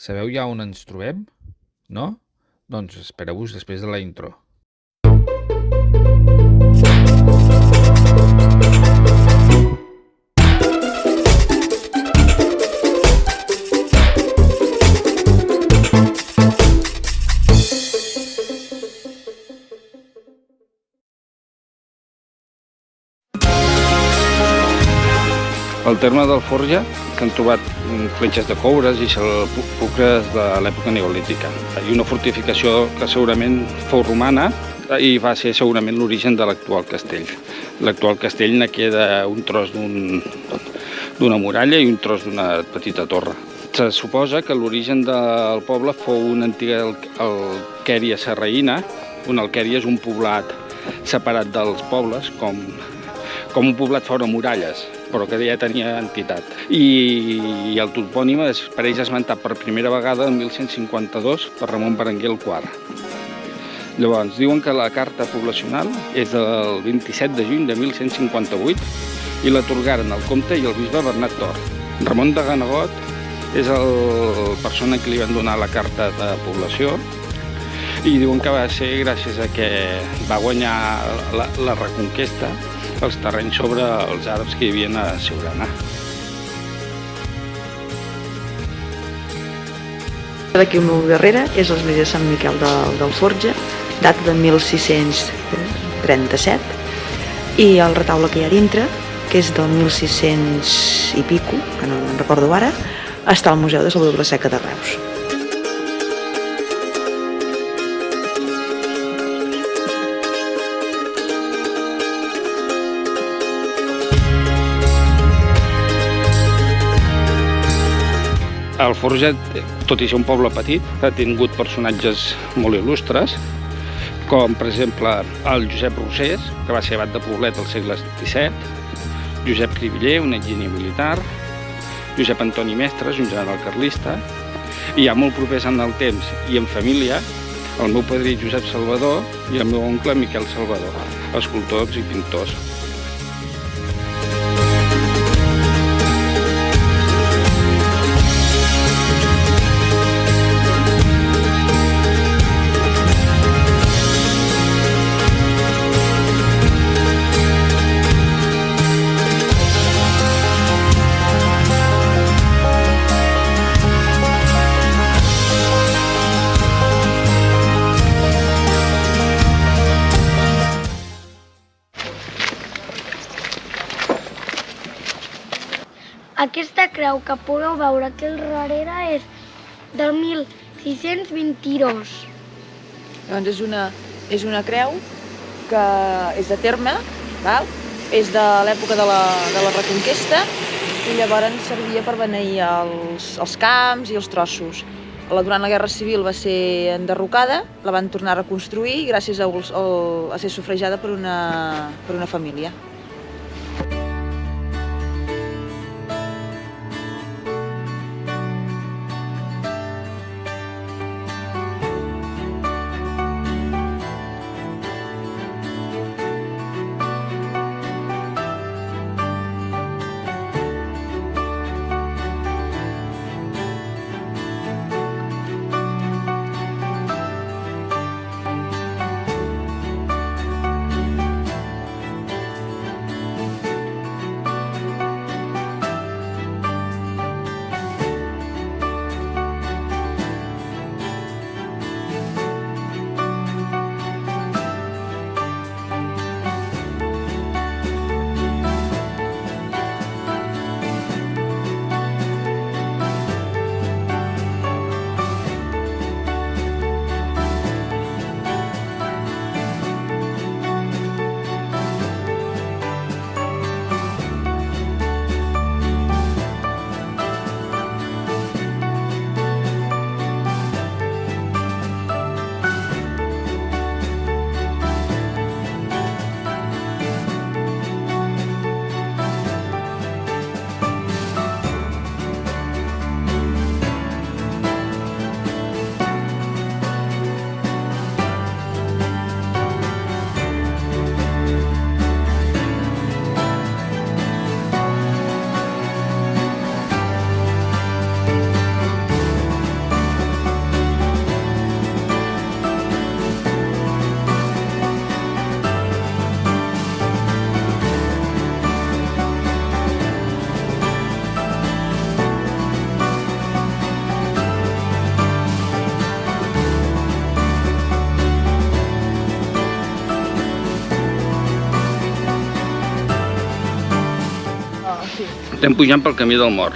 Sabeu ja on ens trobem? No? Doncs espereu-vos després de la intro. Al terme d'Alforja s'han trobat fletxes de coures i sepulcres de l'època neolítica i una fortificació que segurament fou romana i va ser segurament l'origen de l'actual castell. L'actual castell ne queda un tros d'una muralla i un tros d'una petita torre. Se suposa que l'origen del poble fou una antiga alquèria sarraïna. Una alquèria és un poblat separat dels pobles, com un poblat fora muralles, però que ja tenia entitat. I el topònim apareix esmentat per primera vegada en 1152 per Ramon Berenguer el IV. Llavors, diuen que la carta poblacional és del 27 de juny de 1158 i l'atorgaren el comte i el bisbe Bernat Tor. Ramon de Ganegot és la persona que li van donar la carta de població i diuen que va ser gràcies a que va guanyar la reconquesta els terrenys sobre els àrabs que hi havia a Siurana. D'aquí un meu darrere és l'església de Sant Miquel d'Alforja, data de 1637, i el retaule que hi ha dintre, que és del 1600 i pico, que no me'n recordo ara, està al Museu de Salvador Vilaseca de Reus. Alforja, tot i ser un poble petit, ha tingut personatges molt il·lustres, com per exemple el Josep Rosés, que va ser abat de Poblet al segle XVII, Josep Cribiller, un enginyer militar, Josep Antoni Mestres, un general carlista, i ja molt propers en el temps i en família, el meu padrí Josep Salvador i el meu oncle Miquel Salvador, escultors i pintors. Aquesta creu que podeu veure aquí al darrere és del 1622. Doncs és una creu que és de terme, val? És de l'època de la Reconquesta i llavors servia per beneir els camps i els trossos. Durant la Guerra Civil va ser enderrocada, la van tornar a reconstruir gràcies a ser sufragada per una família. Estem pujant pel camí del Mor.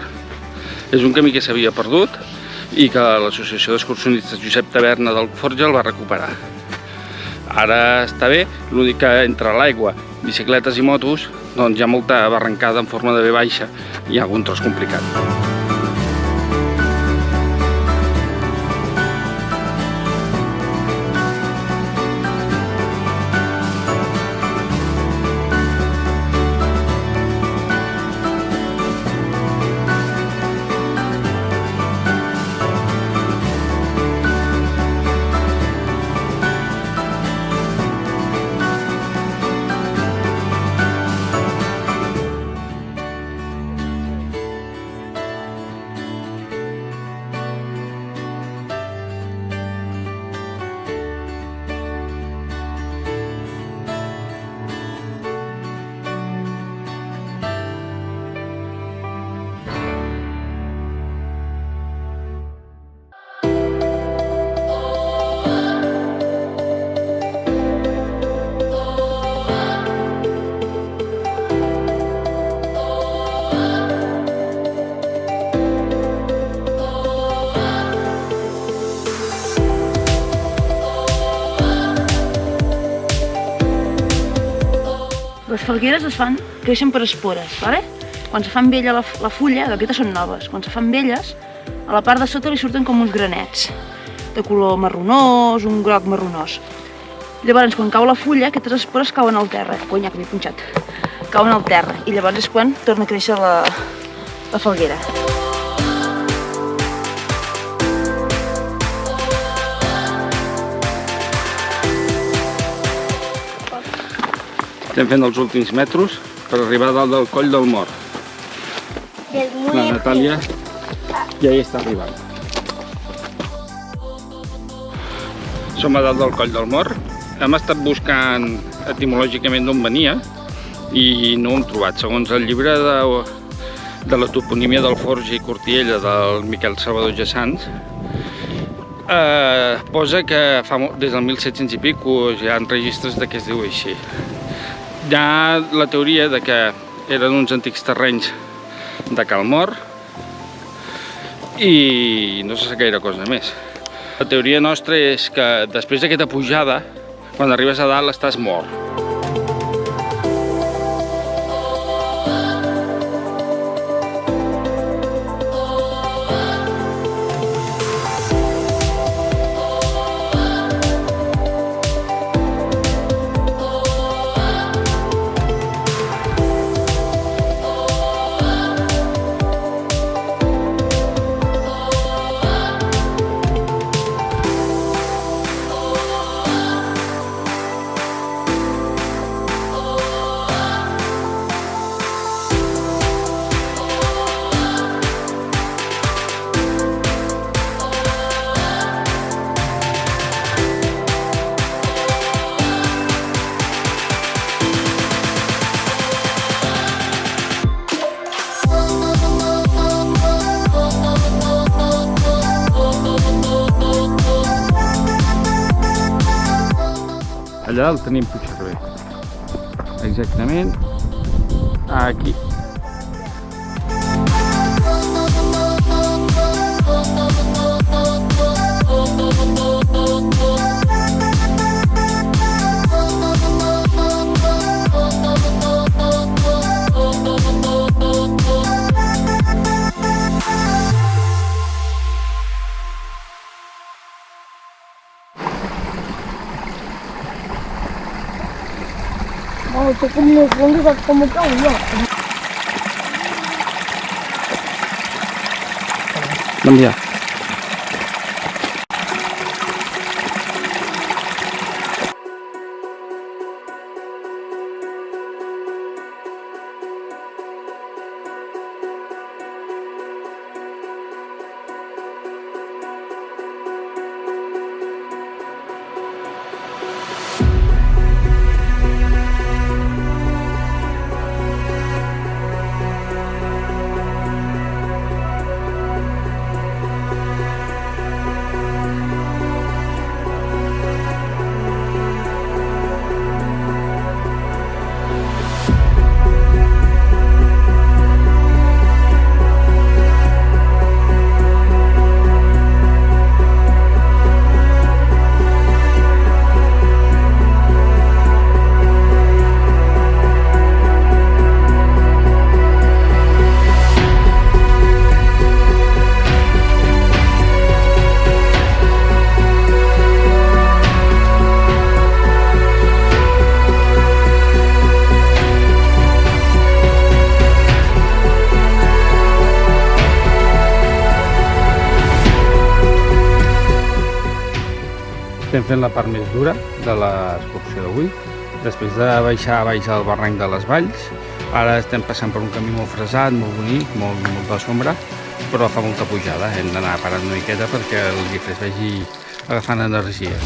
És un camí que s'havia perdut i que l'associació d'excursionistes Josep Taverna d'Alforja el va recuperar. Ara està bé, l'únic que entre l'aigua, bicicletes i motos, doncs hi ha molta barrancada en forma de V baixa i hi ha algun tros complicat. Les falgueres creixen per espores, ¿vale? Quan se fan vella la fulla, aquestes són noves, quan se fan velles, a la part de sota li surten com uns granets, de color marronós, un groc marronós. Llavors, quan cau la fulla, aquestes espores cauen al terra, conya, que m'he punxat, cauen al terra, i llavors és quan torna a créixer la falguera. Estem fent els últims metros per arribar a dalt del coll del Mor. La Natàlia ja hi està arribant. Som a dalt del coll del Mor. Hem estat buscant etimològicament d'on venia i no ho hem trobat. Segons el llibre de la toponímia d'Alforja i Cortiella del Miquel Salvador Jassans, posa que des del 1700 i pico hi ha registres de què es diu així. Hi ha la teoria de que eren uns antics terrenys de Cal Mor i no se sap gaire cosa més. La teoria nostra és que després d'aquesta pujada, quan arribes a dalt estàs mort. Allà el tenim Puigcerver. Exactament aquí. Esto como los fondos, como que aún no. Bon dia. estem fent la part més dura de l'excursió d'avui. Després de baixar a baix al barranc de les Valls, ara estem passant per un camí molt fresat, molt bonic, molt de sombra, però fa molta pujada. Hem d'anar parant una miqueta perquè el guifre es vagi agafant energia.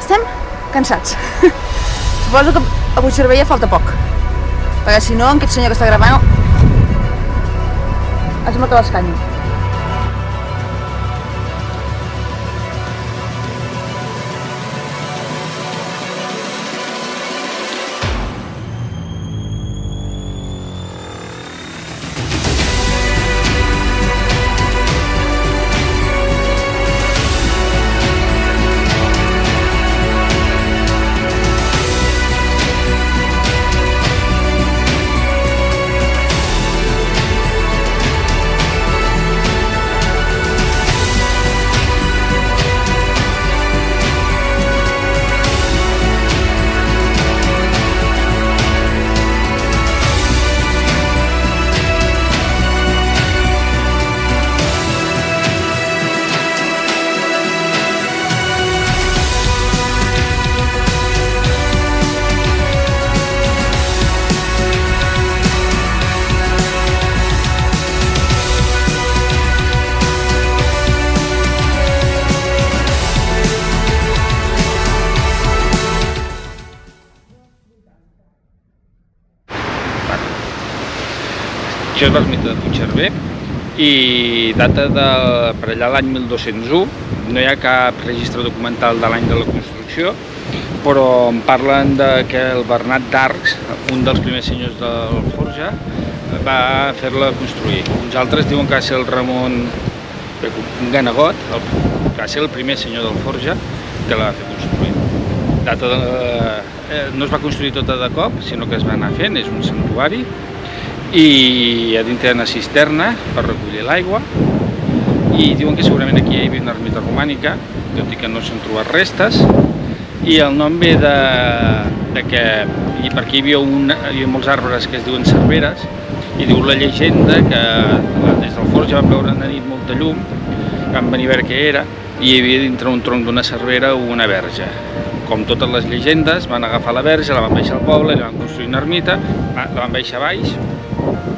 Estem cansats. Suposo que a Puigcerver ja falta poc, perquè si no, aquest senyor que està gravant es sembla que l'escanyo. Això és l'ermita de Puigcerver i data per allà l'any 1201. No hi ha cap registre documental de l'any de la construcció, però en parlen que el Bernat d'Arcs, un dels primers senyors d'Alforja, va fer-la construir. Uns altres diuen que va ser el Ramon Ganegot, que va ser el primer senyor d'Alforja, que la va fer construir. No es va construir tota de cop, sinó que es va anar fent, és un santuari, i a dintre hi ha una cisterna per recollir l'aigua, i diuen que segurament aquí hi havia una ermita romànica, tot i que no s'han trobat restes, i el nom ve de que per aquí hi havia molts arbres que es diuen cerveres, i diu la llegenda que des del Forja van veure de nit molta llum, van venir a veure què era, i hi havia dintre un tronc d'una cervera una verge. Com totes les llegendes, van agafar la verge, la van baixar al poble, li van construir una ermita, la van baixar a baix,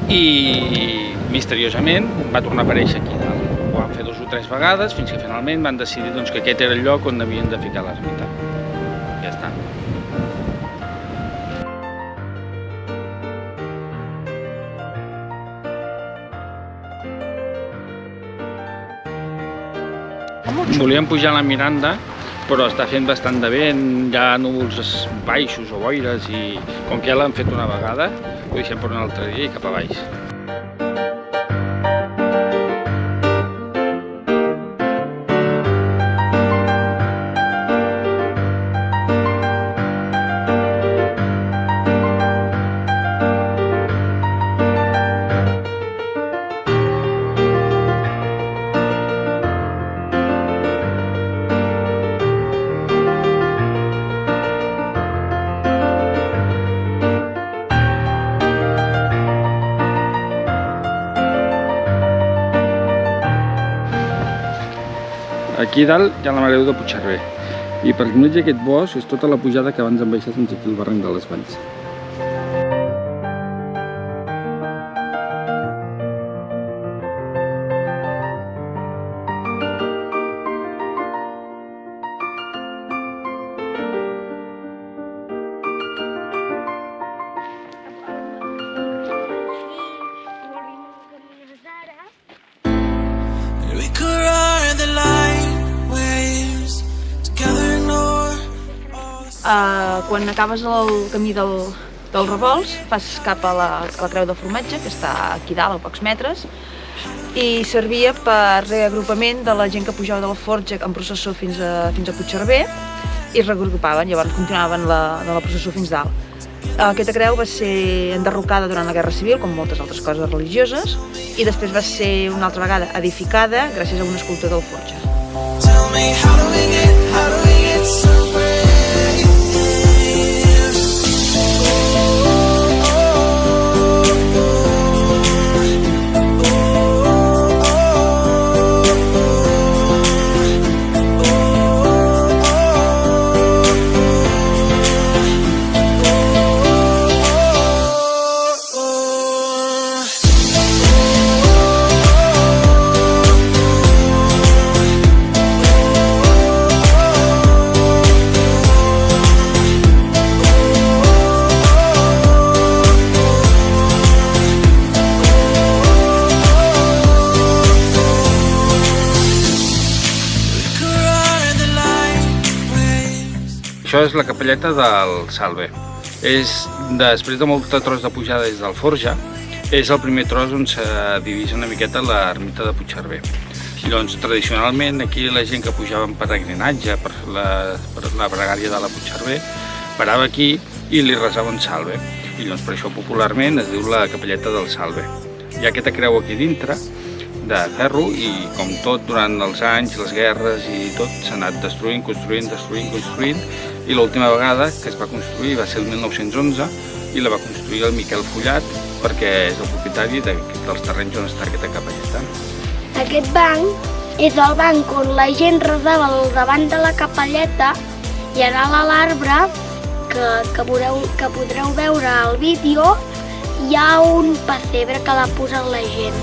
i misteriosament va tornar a aparèixer aquí dalt. Ho van fer 2 o 3 vegades fins que finalment van decidir que aquest era el lloc on havien de ficar l'ermita. Ja està. Volíem pujar a la Miranda, però està fent bastant de vent, hi ha núvols baixos o boires, i com que ja l'han fet una vegada, ho deixem per un altre dia i cap a baix. Aquí dalt hi ha la Mare de Déu de Puigcerver, i per mig d'aquest bosc és tota la pujada que abans hem baixat fins aquí al barranc de les Valls. Quan acabes el camí del Revolts, fas cap a la Creu de Formatge, que està aquí dalt a pocs metres, i servia per reagrupament de la gent que pujava de la Forja en processó fins a Puigcerver, i es reagrupaven, llavors continuaven la processó fins dalt. Aquesta creu va ser enderrocada durant la Guerra Civil, com moltes altres coses religioses, i després va ser una altra vegada edificada gràcies a un escultor del Forja. Tell me, how do we get so brave? Això és la capelleta del Salve. Després de molt tros de pujada des del Forja, és el primer tros on se dirigeix una miqueta l'ermita de Puigcerver. I doncs, tradicionalment, aquí la gent que pujava en peregrinatge per la pregària de la Puigcerver parava aquí i li resava un Salve. I doncs, per això popularment es diu la capelleta del Salve. Hi ha aquesta creu aquí dintre, de ferro, i com tot durant els anys, les guerres i tot, s'ha anat destruint, construint, i l'última vegada que es va construir va ser el 1911 i la va construir el Miquel Follat perquè és el propietari dels terrenys on està aquesta capelleta. Aquest banc és el banc on la gent resava al davant de la capelleta i ara a l'arbre, que podreu veure al vídeo, hi ha un pessebre que l'ha posat la gent.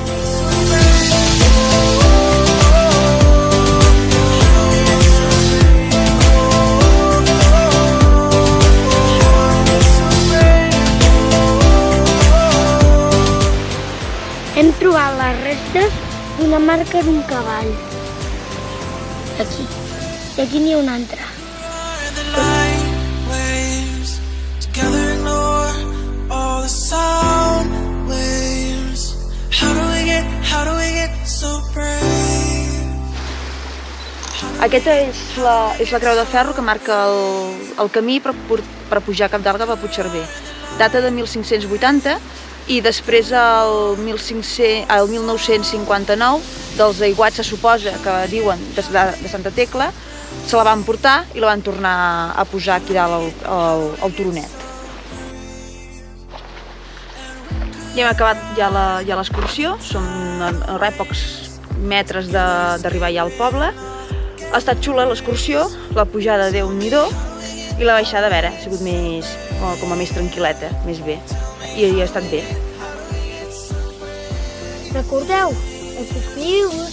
Hem trobat les restes d'una marca d'un cavall. Aquí. I aquí n'hi ha una altra. Aquesta és la creu de ferro que marca el camí per pujar a Cap d'Alga a Puigcerver. Data de 1580 i després, el 1959, dels aiguats, se suposa que diuen de Santa Tecla, se la van portar i la van tornar a posar aquí dalt al turonet. Ja hem acabat ja l'excursió, són res pocs metres d'arribar ja al poble. Ha estat xula l'excursió, la pujada Déu-n'hi-do i la baixada, a veure, ha sigut com a més tranquil·leta, més bé, i ha estat bé. Recordeu, subscriu-vos.